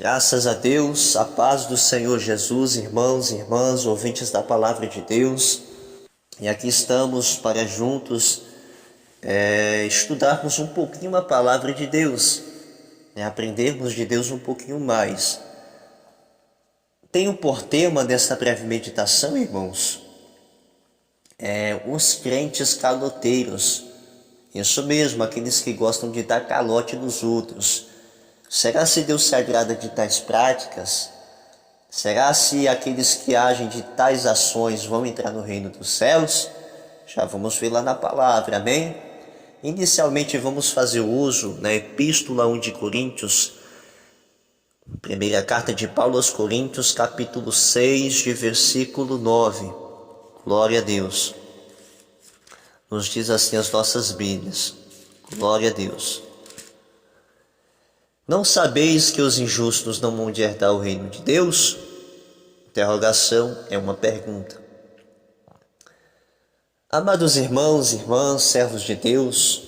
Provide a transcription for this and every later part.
Graças a Deus, a paz do Senhor Jesus, irmãos e irmãs, ouvintes da palavra de Deus. E aqui estamos para juntos estudarmos um pouquinho a palavra de Deus, aprendermos de Deus um pouquinho mais. Tenho por tema desta breve meditação, irmãos, os crentes caloteiros. Isso mesmo, aqueles que gostam de dar calote nos outros. Será se Deus se agrada de tais práticas? Será se aqueles que agem de tais ações vão entrar no reino dos céus? Já vamos ver lá na palavra, amém? Inicialmente vamos fazer uso na Epístola 1 de Coríntios, primeira carta de Paulo aos Coríntios, capítulo 6, de versículo 9. Glória a Deus. Nos diz assim as nossas Bíblias. Glória a Deus. Não sabeis que os injustos não vão herdar o reino de Deus? Interrogação é uma pergunta. Amados irmãos e irmãs, servos de Deus,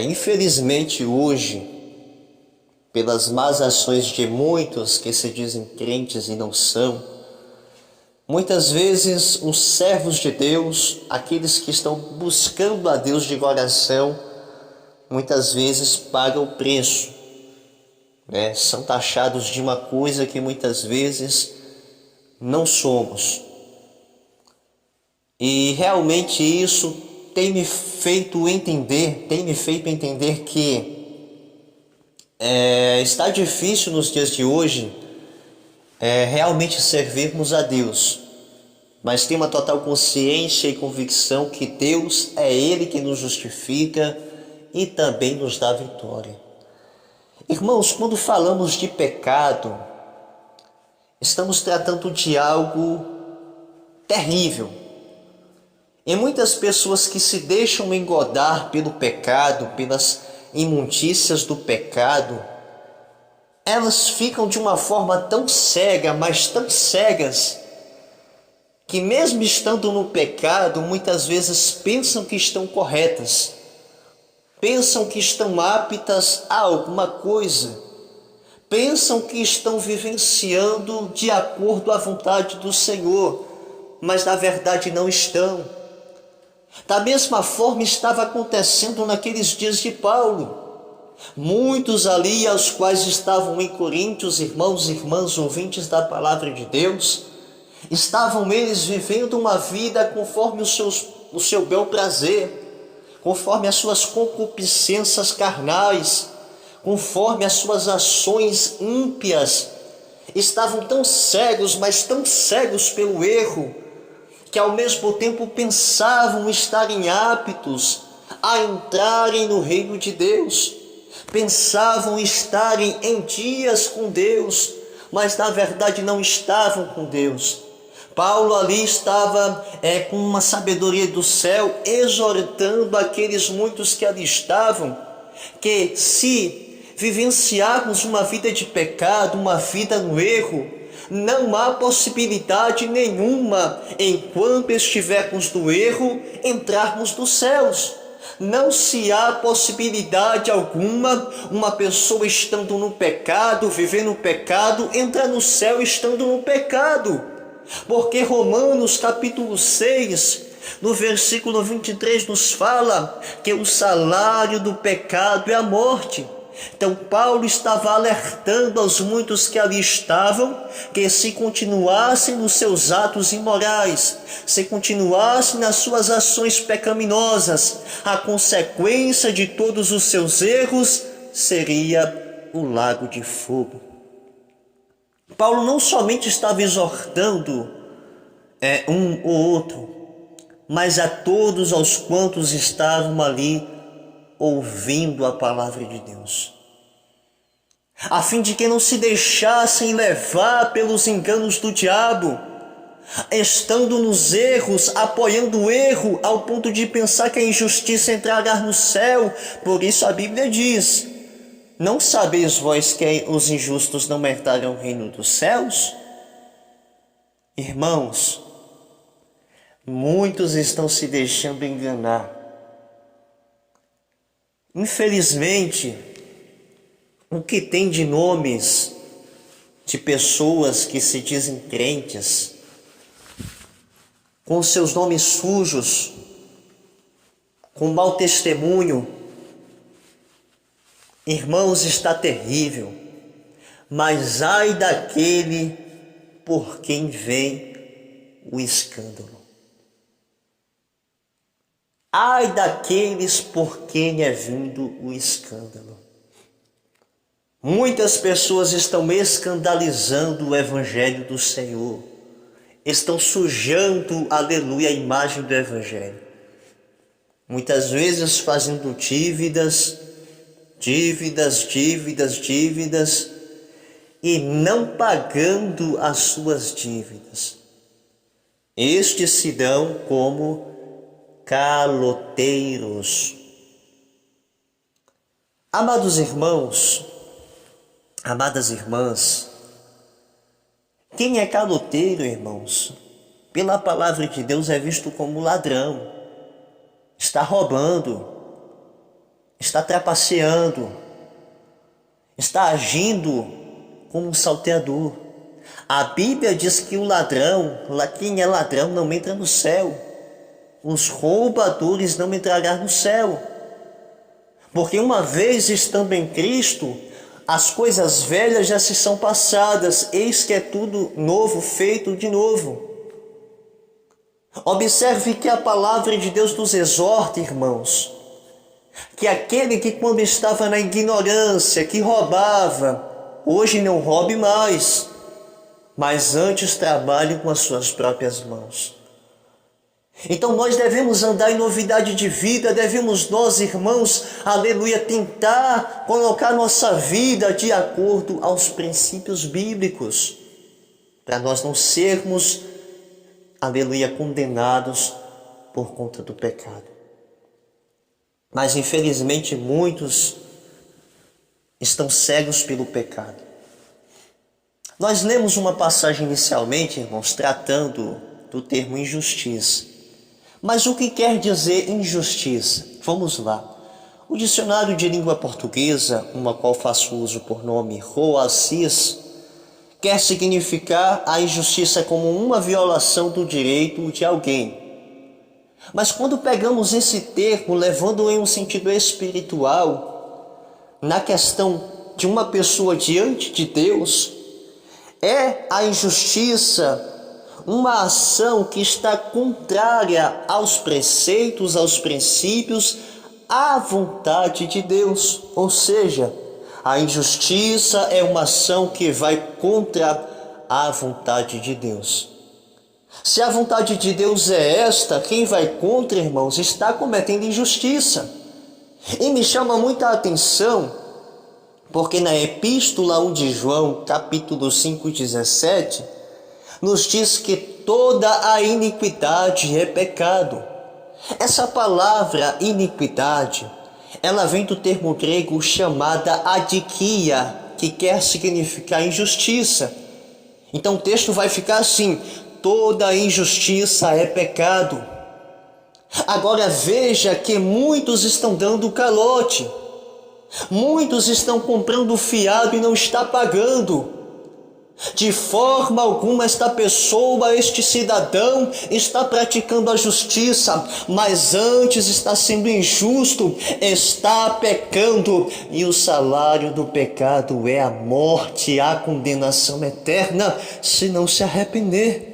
infelizmente hoje, pelas más ações de muitos que se dizem crentes e não são, muitas vezes os servos de Deus, aqueles que estão buscando a Deus de coração, muitas vezes pagam o preço, são taxados de uma coisa que muitas vezes não somos. E realmente isso tem me feito entender que está difícil nos dias de hoje realmente servirmos a Deus. Mas tem uma total consciência e convicção que Deus é Ele que nos justifica e também nos dá vitória. Irmãos, quando falamos de pecado, estamos tratando de algo terrível. E muitas pessoas que se deixam engodar pelo pecado, pelas imundícias do pecado, elas ficam de uma forma tão cega, mas tão cegas, que mesmo estando no pecado, muitas vezes pensam que estão corretas. Pensam que estão aptas a alguma coisa, pensam que estão vivenciando de acordo à vontade do Senhor, mas na verdade não estão. Da mesma forma estava acontecendo naqueles dias de Paulo. Muitos ali aos quais estavam em Coríntios, irmãos e irmãs ouvintes da palavra de Deus, estavam eles vivendo uma vida conforme o seu bel prazer, conforme as suas concupiscências carnais, conforme as suas ações ímpias. Estavam tão cegos, mas tão cegos pelo erro, que ao mesmo tempo pensavam estarem aptos a entrarem no reino de Deus. Pensavam estarem em dias com Deus, mas na verdade não estavam com Deus. Paulo ali estava com uma sabedoria do céu, exortando aqueles muitos que ali estavam, que se vivenciarmos uma vida de pecado, uma vida no erro, não há possibilidade nenhuma, enquanto estivermos no erro, entrarmos nos céus. Não se há possibilidade alguma, uma pessoa estando no pecado, vivendo o pecado, entrar no céu estando no pecado. Porque Romanos capítulo 6, no versículo 23, nos fala que o salário do pecado é a morte. Então Paulo estava alertando aos muitos que ali estavam, que se continuassem nos seus atos imorais, se continuassem nas suas ações pecaminosas, a consequência de todos os seus erros seria o lago de fogo. Paulo não somente estava exortando um ou outro, mas a todos aos quantos estavam ali ouvindo a palavra de Deus, a fim de que não se deixassem levar pelos enganos do diabo, estando nos erros, apoiando o erro, ao ponto de pensar que a injustiça entrará no céu. Por isso a Bíblia diz: não sabeis vós que os injustos não herdarão o reino dos céus? Irmãos, muitos estão se deixando enganar. Infelizmente, o que tem de nomes de pessoas que se dizem crentes, com seus nomes sujos, com mau testemunho, irmãos, está terrível. Mas ai daquele por quem vem o escândalo. Ai daqueles por quem é vindo o escândalo. Muitas pessoas estão escandalizando o Evangelho do Senhor. Estão sujando, aleluia, a imagem do Evangelho. Muitas vezes fazendo dívidas e não pagando as suas dívidas. Estes se dão como caloteiros. Amados irmãos, amadas irmãs, quem é caloteiro, irmãos, pela palavra de Deus é visto como ladrão, está roubando, está trapaceando, está agindo como um salteador. A Bíblia diz que o ladrão, quem é ladrão não entra no céu. Os roubadores não entrarão no céu. Porque uma vez estando em Cristo, as coisas velhas já se são passadas, eis que é tudo novo, feito de novo. Observe que a palavra de Deus nos exorta, irmãos, que aquele que quando estava na ignorância, que roubava, hoje não roube mais, mas antes trabalhe com as suas próprias mãos. Então nós devemos andar em novidade de vida, devemos nós, irmãos, aleluia, tentar colocar nossa vida de acordo aos princípios bíblicos, para nós não sermos, aleluia, condenados por conta do pecado. Mas infelizmente muitos estão cegos pelo pecado. Nós lemos uma passagem inicialmente, irmãos, tratando do termo injustiça. Mas o que quer dizer injustiça? Vamos lá. O dicionário de língua portuguesa, uma qual faço uso por nome Roacis, quer significar a injustiça como uma violação do direito de alguém. Mas quando pegamos esse termo, levando-o em um sentido espiritual, na questão de uma pessoa diante de Deus, é a injustiça uma ação que está contrária aos preceitos, aos princípios, à vontade de Deus. Ou seja, a injustiça é uma ação que vai contra a vontade de Deus. Se a vontade de Deus é esta, quem vai contra, irmãos, está cometendo injustiça. E me chama muita atenção, porque na Epístola 1 de João, capítulo 5:17, nos diz que toda a iniquidade é pecado. Essa palavra iniquidade, ela vem do termo grego chamada adikia, que quer significar injustiça. Então o texto vai ficar assim: toda injustiça é pecado. Agora veja que muitos estão dando calote. Muitos estão comprando fiado e não está pagando. De forma alguma esta pessoa, este cidadão, está praticando a justiça, mas antes está sendo injusto, está pecando, e o salário do pecado é a morte, a condenação eterna, se não se arrepender.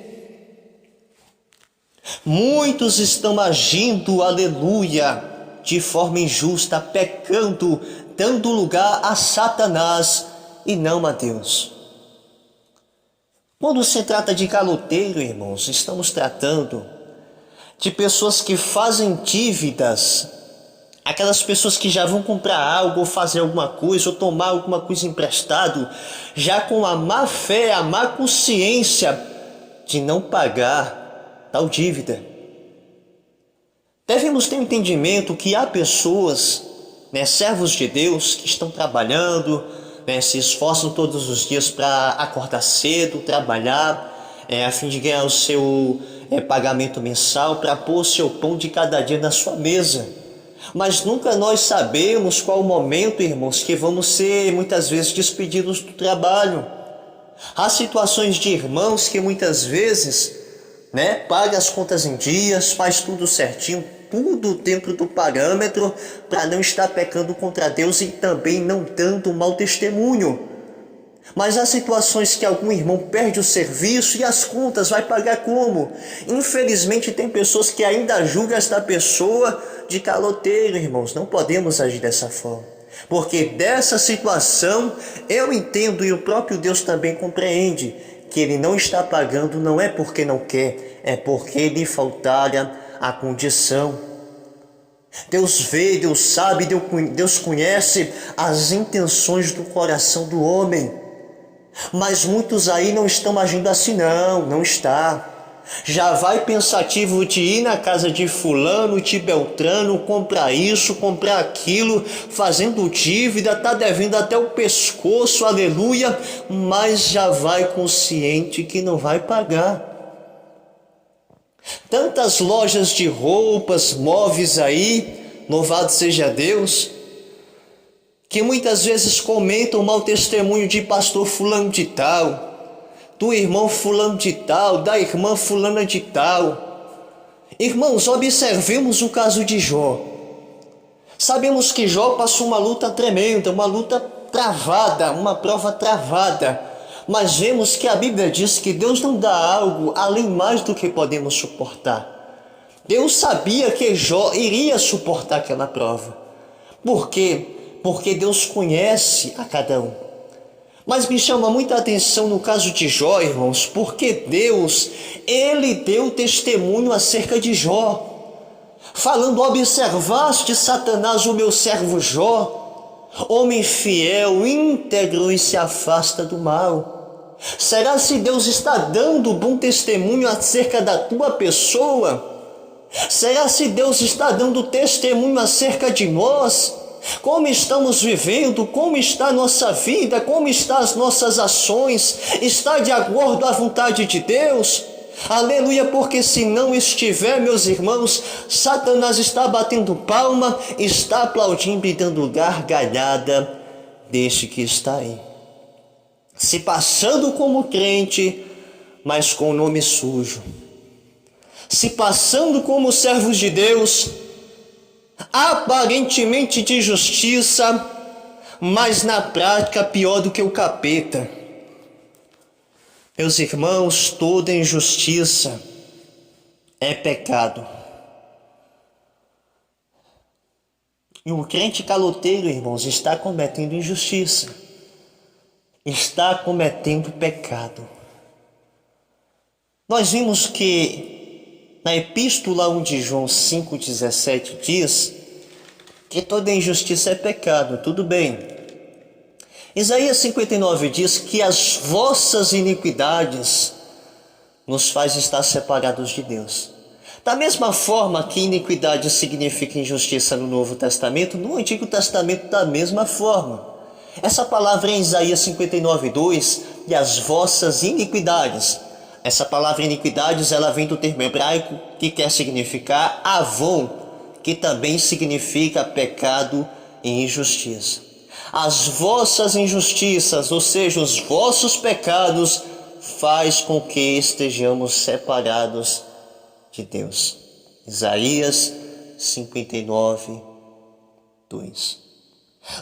Muitos estão agindo, aleluia, de forma injusta, pecando, dando lugar a Satanás e não a Deus. Quando se trata de caloteiro, irmãos, estamos tratando de pessoas que fazem dívidas, aquelas pessoas que já vão comprar algo, ou fazer alguma coisa, ou tomar alguma coisa emprestado, já com a má fé, a má consciência de não pagar tal dívida. Devemos ter um entendimento que há pessoas, servos de Deus, que estão trabalhando, se esforçam todos os dias para acordar cedo, trabalhar, a fim de ganhar o seu pagamento mensal, para pôr o seu pão de cada dia na sua mesa. Mas nunca nós sabemos qual o momento, irmãos, que vamos ser muitas vezes despedidos do trabalho. Há situações de irmãos que muitas vezes, paga as contas em dias, faz tudo certinho, tudo dentro do parâmetro, para não estar pecando contra Deus e também não dando mau testemunho. Mas há situações que algum irmão perde o serviço e as contas vai pagar como? Infelizmente tem pessoas que ainda julgam esta pessoa de caloteiro, irmãos. Não podemos agir dessa forma. Porque dessa situação eu entendo e o próprio Deus também compreende que ele não está pagando não é porque não quer, é porque lhe faltara a condição. Deus vê, Deus sabe, Deus conhece as intenções do coração do homem. Mas muitos aí não estão agindo assim, não está. Já vai pensativo de ir na casa de fulano, de Beltrano, comprar isso, comprar aquilo, fazendo dívida, tá devendo até o pescoço, aleluia, mas já vai consciente que não vai pagar. Tantas lojas de roupas, móveis aí, louvado seja Deus, que muitas vezes comentam o mau testemunho de pastor fulano de tal, do irmão fulano de tal, da irmã fulana de tal. Irmãos, observemos o caso de Jó. Sabemos que Jó passou uma luta tremenda, uma luta travada, uma prova travada. Mas vemos que a Bíblia diz que Deus não dá algo além mais do que podemos suportar. Deus sabia que Jó iria suportar aquela prova. Por quê? Porque Deus conhece a cada um. Mas me chama muita atenção no caso de Jó, irmãos, porque Deus, ele deu testemunho acerca de Jó, falando: observaste, Satanás, o meu servo Jó, homem fiel, íntegro e se afasta do mal. Será se Deus está dando bom testemunho acerca da tua pessoa? Será se Deus está dando testemunho acerca de nós? Como estamos vivendo, como está a nossa vida, como estão as nossas ações, está de acordo à vontade de Deus? Aleluia, porque se não estiver, meus irmãos, Satanás está batendo palma, está aplaudindo e dando gargalhada deste que está aí, se passando como crente, mas com nome sujo, se passando como servos de Deus, aparentemente de justiça, mas na prática pior do que o capeta. Meus irmãos, toda injustiça é pecado. E o crente caloteiro, irmãos, está cometendo injustiça, está cometendo pecado. Nós vimos que na Epístola 1 de João 5,17 diz que toda injustiça é pecado, tudo bem. Isaías 59 diz que as vossas iniquidades nos faz estar separados de Deus. Da mesma forma que iniquidade significa injustiça no Novo Testamento, no Antigo Testamento da mesma forma. Essa palavra em Isaías 59,2, e as vossas iniquidades. Essa palavra iniquidades, ela vem do termo hebraico que quer significar avon, que também significa pecado e injustiça. As vossas injustiças, ou seja, os vossos pecados, faz com que estejamos separados de Deus. Isaías 59, 2.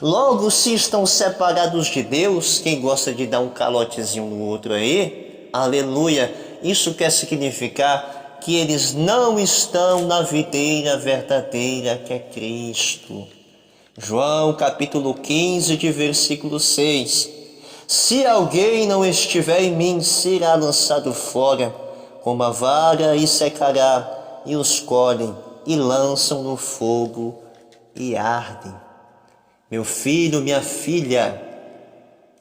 Logo, se estão separados de Deus, quem gosta de dar um calotezinho no outro aí, aleluia, isso quer significar que eles não estão na videira verdadeira que é Cristo. João capítulo 15, de versículo 6. Se alguém não estiver em mim, será lançado fora, como a vara, e secará, e os colhem, e lançam no fogo, e ardem. Meu filho, minha filha,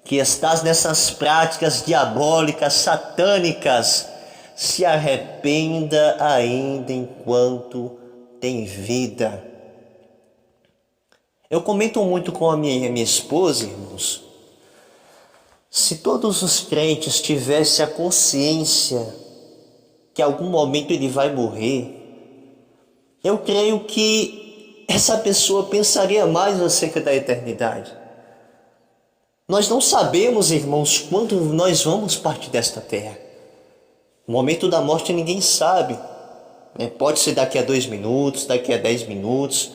que estás nessas práticas diabólicas, satânicas, se arrependa ainda enquanto tem vida. Eu comento muito com a minha esposa, irmãos, se todos os crentes tivessem a consciência que em algum momento ele vai morrer, eu creio que essa pessoa pensaria mais acerca da eternidade. Nós não sabemos, irmãos, quando nós vamos partir desta terra. O momento da morte ninguém sabe. Pode ser daqui a 2 minutos, daqui a 10 minutos,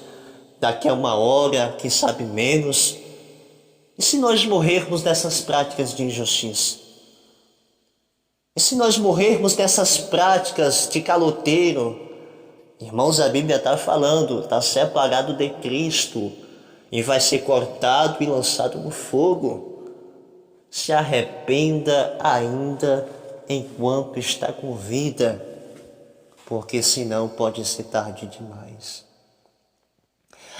daqui a 1 hora, quem sabe menos. E se nós morrermos dessas práticas de injustiça? E se nós morrermos dessas práticas de caloteiro? Irmãos, a Bíblia está falando, está separado de Cristo e vai ser cortado e lançado no fogo. Se arrependa ainda enquanto está com vida, porque senão pode ser tarde demais.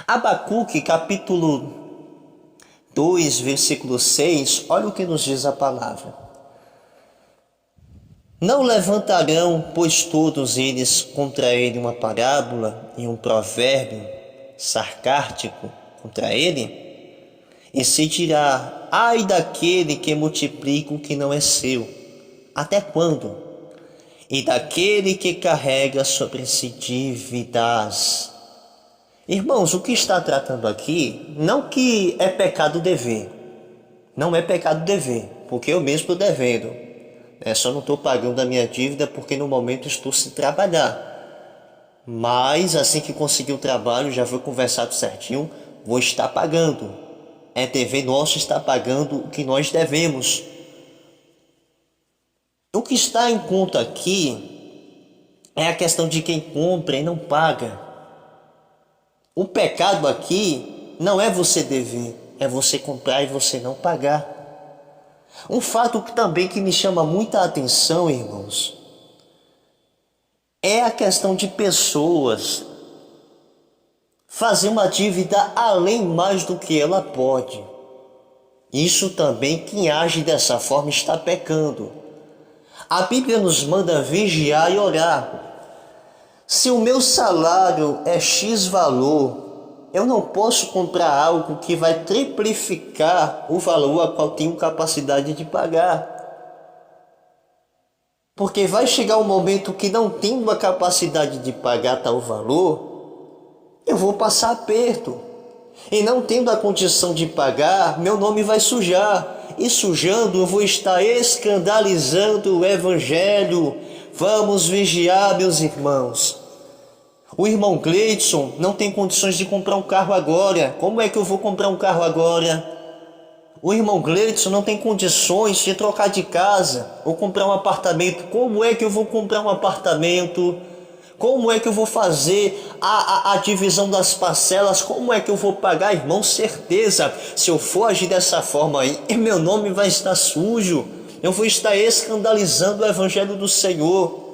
Abacuque, capítulo 2, versículo 6, olha o que nos diz a palavra. Não levantarão, pois, todos eles contra ele uma parábola e um provérbio sarcástico contra ele? E se dirá: ai daquele que multiplica o que não é seu, até quando? E daquele que carrega sobre si dívidas. Irmãos, o que está tratando aqui, não que é pecado dever. Não é pecado dever, porque eu mesmo estou devendo. Só não estou pagando a minha dívida porque no momento estou sem trabalhar. Mas assim que conseguir o trabalho, já foi conversado certinho, vou estar pagando. É dever nosso estar pagando o que nós devemos. O que está em conta aqui é a questão de quem compra e não paga. O pecado aqui não é você dever, é você comprar e você não pagar. Um fato também que me chama muita atenção, irmãos, é a questão de pessoas fazer uma dívida além mais do que ela pode. Isso também, quem age dessa forma está pecando. A Bíblia nos manda vigiar e orar. Se o meu salário é X valor, eu não posso comprar algo que vai triplicar o valor a qual tenho capacidade de pagar. Porque vai chegar um momento que não tendo a capacidade de pagar tal valor, eu vou passar aperto. E não tendo a condição de pagar, meu nome vai sujar. E sujando, eu vou estar escandalizando o Evangelho. Vamos vigiar, meus irmãos. O irmão Gleidson não tem condições de comprar um carro agora. Como é que eu vou comprar um carro agora? O irmão Gleidson não tem condições de trocar de casa ou comprar um apartamento. Como é que eu vou comprar um apartamento? Como é que eu vou fazer a divisão das parcelas? Como é que eu vou pagar, irmão? Certeza, se eu for agir dessa forma aí, meu nome vai estar sujo. Eu vou estar escandalizando o Evangelho do Senhor.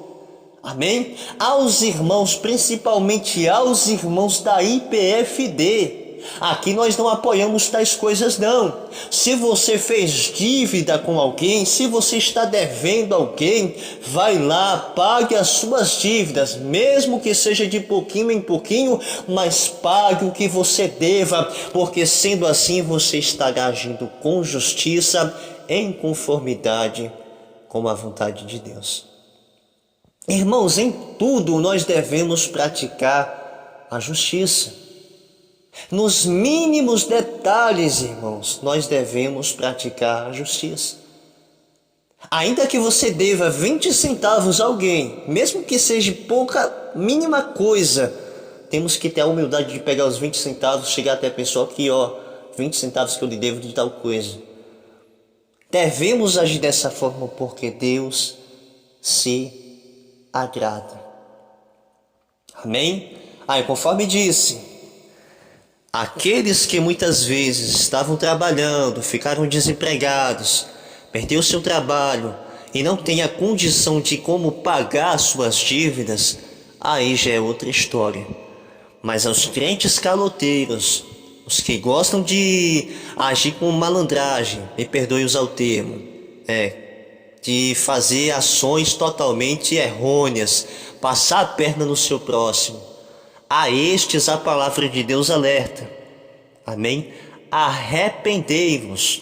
Amém? Aos irmãos, principalmente aos irmãos da IPFD, aqui nós não apoiamos tais coisas não. Se você fez dívida com alguém, se você está devendo alguém, vai lá, pague as suas dívidas, mesmo que seja de pouquinho em pouquinho, mas pague o que você deva, porque sendo assim você estará agindo com justiça, em conformidade com a vontade de Deus. Irmãos, em tudo nós devemos praticar a justiça. Nos mínimos detalhes, irmãos, nós devemos praticar a justiça. Ainda que você deva 20 centavos a alguém, mesmo que seja pouca, mínima coisa, temos que ter a humildade de pegar os 20 centavos, chegar até a pessoa aqui, 20 centavos que eu lhe devo de tal coisa. Devemos agir dessa forma porque Deus se agrada. Amém? Conforme disse, aqueles que muitas vezes estavam trabalhando, ficaram desempregados, perdeu seu trabalho e não tem a condição de como pagar suas dívidas, aí já é outra história. Mas aos crentes caloteiros, os que gostam de agir com malandragem, me perdoe usar o termo, de fazer ações totalmente errôneas, passar a perna no seu próximo, a estes a palavra de Deus alerta. Amém? Arrependei-vos.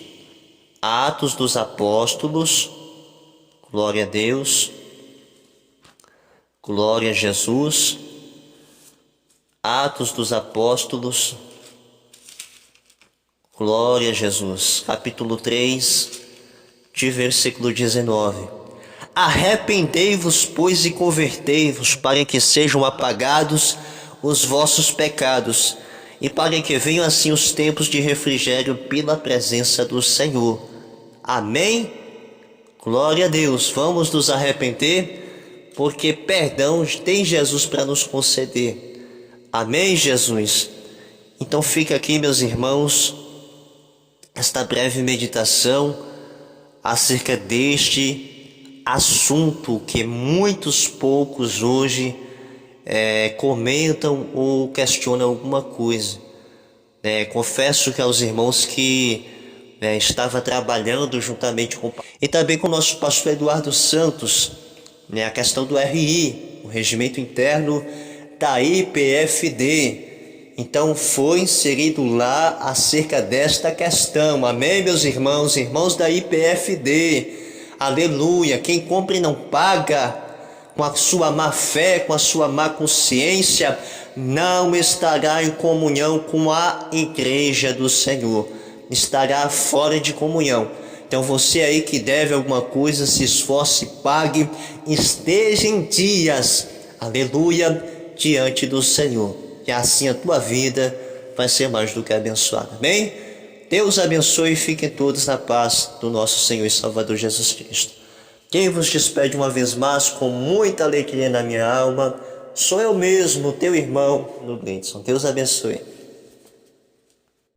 Atos dos Apóstolos, glória a Deus, glória a Jesus. Atos dos Apóstolos, glória a Jesus, capítulo 3, de versículo 19. Arrependei-vos, pois, e convertei-vos, para que sejam apagados os vossos pecados, e para que venham assim os tempos de refrigério pela presença do Senhor. Amém? Glória a Deus. Vamos nos arrepender, porque perdão tem Jesus para nos conceder. Amém, Jesus? Então fica aqui, meus irmãos, esta breve meditação acerca deste assunto que muitos poucos hoje comentam ou questionam alguma coisa. Confesso que aos irmãos que estava trabalhando juntamente com e também com o nosso pastor Eduardo Santos, a questão do RI, o Regimento Interno da IPFD. Então foi inserido lá acerca desta questão. Amém, meus irmãos, irmãos da IPFD. Aleluia. Quem compra e não paga, com a sua má fé, com a sua má consciência, não estará em comunhão com a igreja do Senhor. Estará fora de comunhão. Então você aí que deve alguma coisa, se esforce, pague, esteja em dias, aleluia, diante do Senhor. E assim a tua vida vai ser mais do que abençoada. Amém? Deus abençoe e fiquem todos na paz do nosso Senhor e Salvador Jesus Cristo. Quem vos despede uma vez mais com muita alegria na minha alma, sou eu mesmo, teu irmão, no Gleidson. Deus abençoe.